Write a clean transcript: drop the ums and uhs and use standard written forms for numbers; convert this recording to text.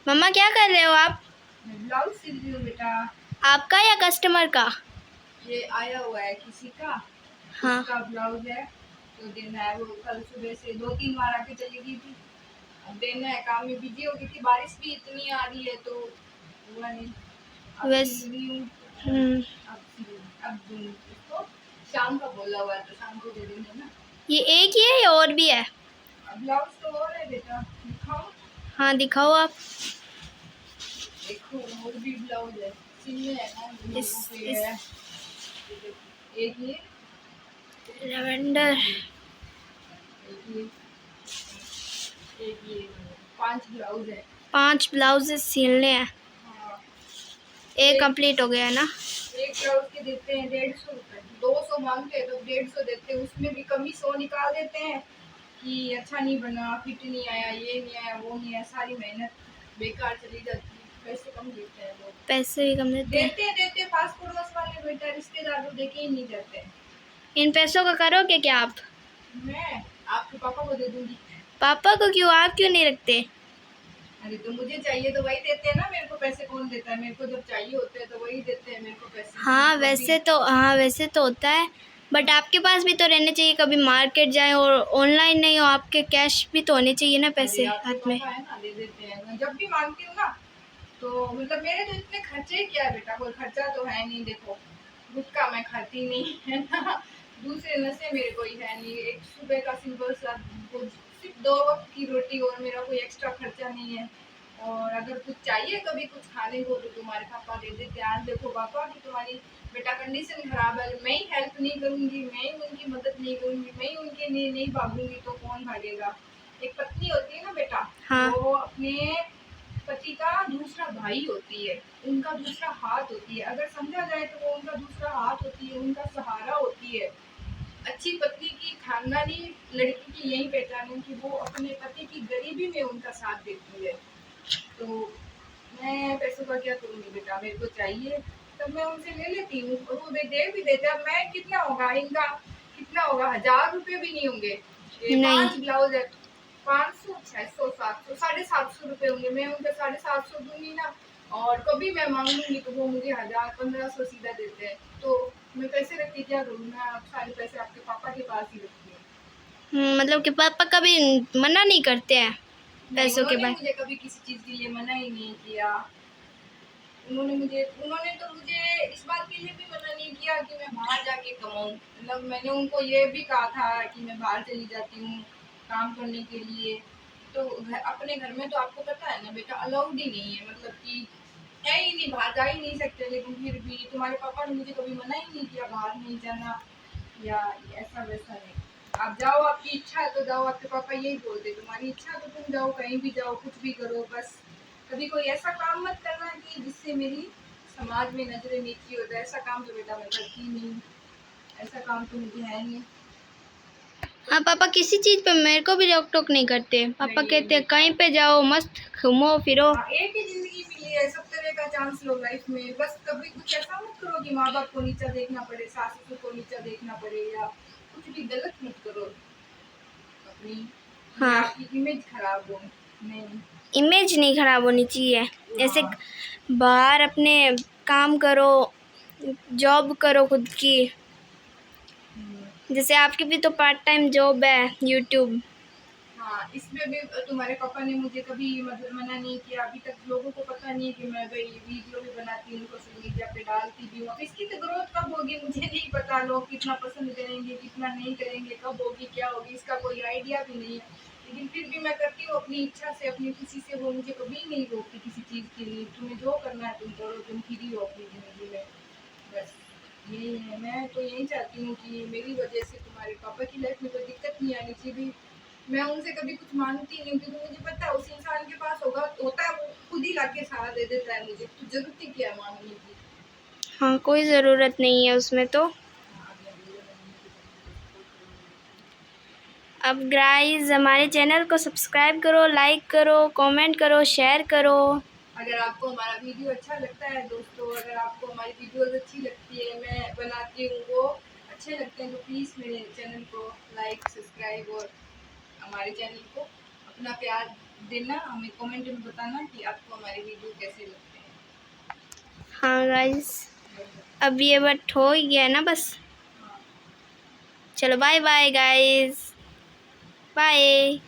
मम्मा क्या कर रहे हो आप? ब्लाउज सिल रही हूँ बेटा। आपका या कस्टमर का? ये आया हुआ है किसी का, हाँ। उसका ब्लाउज है तो देना है। वो कल सुबह से 2-3 बार आके चली गई थी, अब देना है। काम में बिजी हो गई थी, बारिश भी इतनी आ रही है तो हुआ नहीं। अब वैस सिल रही हूँ। हम्म, अब दूंगी उसको। शाम का बोला हुआ है तो शाम को दे देंगे ना। ये एक ही है या और भी है? ब्लाउज तो और है बेटा, दिखाओ। हाँ दिखाओ आप। देखो और भी ब्लाउज है, सिलने है ना इस लोगों पे इस है। एक ये, लेवेंडर। एक ये, एक ये, 5 ब्लाउज है। 5 ब्लाउज सिलने हैं। हाँ, एक एक कंप्लीट हो गया है ना? एक ब्लाउज के देते हैं 150 रुपए। 200 मांगते हैं तो 150 देते हैं, उसमें भी कमी 100 निकाल देते हैं कि अच्छा नहीं बना, फिट नहीं आया, ये नहीं आया, वो नहीं आया। सारी मेहनत बेकार चली जाती है, पैसे कम देते हैं लोग। पैसे भी कम देते हैं। देते हैं पास पड़ोस वाले बेटा, रिश्तेदार तो देके ही नहीं जाते हैं। इन पैसों का करोगे क्या आप? मैं आपके पापा को दे दूंगी। पापा को क्यों, आप क्यों नहीं रखते? अरे तो मुझे चाहिए तो वही देते हैं ना, मेरे को पैसे कौन देता है? मेरे को जब चाहिए होते हैं तो वही देते हैं मेरे को पैसे। कभी हाँ वैसे तो होता है, बट आपके पास भी तो रहने चाहिए। कभी मार्केट जाए और ऑनलाइन नहीं हो, आपके कैश भी तो होने चाहिए ना, अरे पैसे आपके हाथ में। पापा है ना, दे देते हैं। मैं जब भी मांगती हूँ ना तो मतलब मेरे तो इतने खर्चे ही क्या है बेटा, कोई खर्चा तो है नहीं। देखो गुटखा मैं खाती नहीं है ना, दूसरे नशे मेरे कोई है नहीं। एक सुबह का सिंपल सा सिर्फ 2 वक्त की रोटी, और मेरा कोई एक्स्ट्रा खर्चा नहीं है। और अगर कुछ चाहिए कभी कुछ खाने को तो तुम्हारे पापा दे देते हैं। आज देखो पापा कि तुम्हारी बेटा कंडीशन खराब है, मैं ही हेल्प नहीं करूंगी, मैं ही उनकी मदद नहीं करूंगी, मैं ही उनके लिए नहीं भागूंगी तो कौन भागेगा? एक पत्नी होती है ना बेटा, हाँ। वो अपने पति का दूसरा भाई होती है, उनका दूसरा हाथ होती है। अगर समझा जाए तो वो उनका दूसरा हाथ होती है, उनका सहारा होती है। अच्छी पत्नी की, खानदानी लड़की की यही पहचान है कि वो अपने पति की गरीबी में उनका साथ देती है। तो मैं पैसों का क्या करूँगी बेटा, मेरे को चाहिए तब मैं उनसे ले लेती हूँ और वो दे भी देते हैं। अब मैं कितना होगा इनका, कितना होगा, 1000 रुपये भी नहीं होंगे। ये नहीं। 5 ब्लाउज है, 500, 600, 700, 750 रुपये होंगे। मैं उनके 750 दूंगी ना, और कभी मैं मांग लूंगी तो वो मुझे 1000-1500 सीधा देते हैं। तो मैं पैसे रख के क्या करूँ? मैं आप सारे पैसे आपके पापा के पास ही रखती हूँ। मतलब कि पापा कभी मना नहीं करते हैं नहीं, पैसों के उन्होंने बाद? मुझे कभी किसी चीज़ के लिए मना ही नहीं किया। उन्होंने तो मुझे इस बात के लिए भी मना नहीं किया कि मैं बाहर जाके कमाऊँ। मतलब मैंने उनको ये भी कहा था कि मैं बाहर चली जाती हूँ काम करने के लिए। तो अपने घर में तो आपको पता है ना बेटा, अलाउड ही नहीं है, मतलब कि है ही नहीं, बाहर जा ही नहीं सकते। लेकिन फिर भी तुम्हारे पापा ने मुझे कभी मना ही नहीं किया बाहर नहीं जाना या ऐसा वैसा नहीं। आप जाओ, आपकी इच्छा है तो जाओ। आपके पापा यही बोलते, तुम्हारी इच्छा है तो तुम जाओ, कहीं भी जाओ, कुछ भी करो, बस कभी कोई ऐसा काम मत करना कि जिससे मेरी समाज में नजरें नीची हो जाए। ऐसा काम तो बेटा मैं करती नहीं, ऐसा काम तो मुझे है नहीं। हाँ, पापा किसी चीज़ पे मेरे को भी रोक टोक नहीं करते। पापा नहीं कहते हैं बेटा, कहीं पे जाओ, मस्त घूमो फिरो। हाँ, एक ही जिंदगी मिली है, सब तरह का चांस लो लाइफ में। बस कभी कुछ ऐसा मत करो कि माँ बाप को नीचा देखना पड़े, सास ससुर को नीचा देखना पड़े, या कुछ भी गलत मत करो अपनी, कि हाँ, आपकी इमेज खराब हो। नहीं। इमेज नहीं खराब होनी चाहिए। ऐसे हाँ। बाहर अपने काम करो, जॉब करो खुद की। हम्म। जैसे आपकी भी तो पार्ट टाइम जॉब है यूट्यूब। हाँ, इसमें भी तुम्हारे पापा ने मुझे कभी मतलब मना नहीं किया। अभी तक लोगों को पता नहीं है कि मैं भाई वीडियो भी बनाती हूँ, सोशल मीडिया पे डालती भी हूँ। अब इसकी तो ग्रोथ कब होगी मुझे नहीं पता, लोग कितना पसंद करेंगे कितना नहीं करेंगे, कब होगी क्या होगी इसका कोई आइडिया भी नहीं है। लेकिन फिर भी मैं करती हूँ अपनी इच्छा से, अपनी खुशी से। वो मुझे कभी नहीं रोकती किसी चीज़ के लिए। तुम्हें जो करना है तुम करो, तुम फ्री हो अपनी ज़िंदगी में, बस यही है। मैं तो यही चाहती हूँ कि मेरी वजह से तुम्हारे पापा की लाइफ में कोई दिक्कत नहीं आनी चाहिए। मैं उनसे कभी कुछ मांगती नहीं हूँ क्योंकि मुझे पता है उस इंसान के पास होता है, वो खुद ही लाके सहारा दे देता है मुझे। तो जरूरत ही क्या है मांगने की? हाँ, कोई ज़रूरत नहीं है उसमें तो। हाँ, मैं बोला मम्मी की अब गाइस हमारे चैनल को सब्सक्राइब करो, लाइक करो, कमेंट करो, शेयर करो। अगर आपको हमारा वीडियो अच्छा लगता है दोस्तों, अगर आपको हमारी वीडियोस अच्छी लगती है, मैं बनाती हूँ वो अच्छे लगते हैं, तो प्लीज़ मेरे चैनल को लाइक, सब्सक्राइब और हमारे चैनल को अपना प्यार देना, हमें कमेंट में बताना कि आपको हमारे वीडियो कैसे लगते हैं। हाँ गाइस, अब ये बट हो ही गया ना बस। हाँ। चलो बाय बाय गाइस, बाय।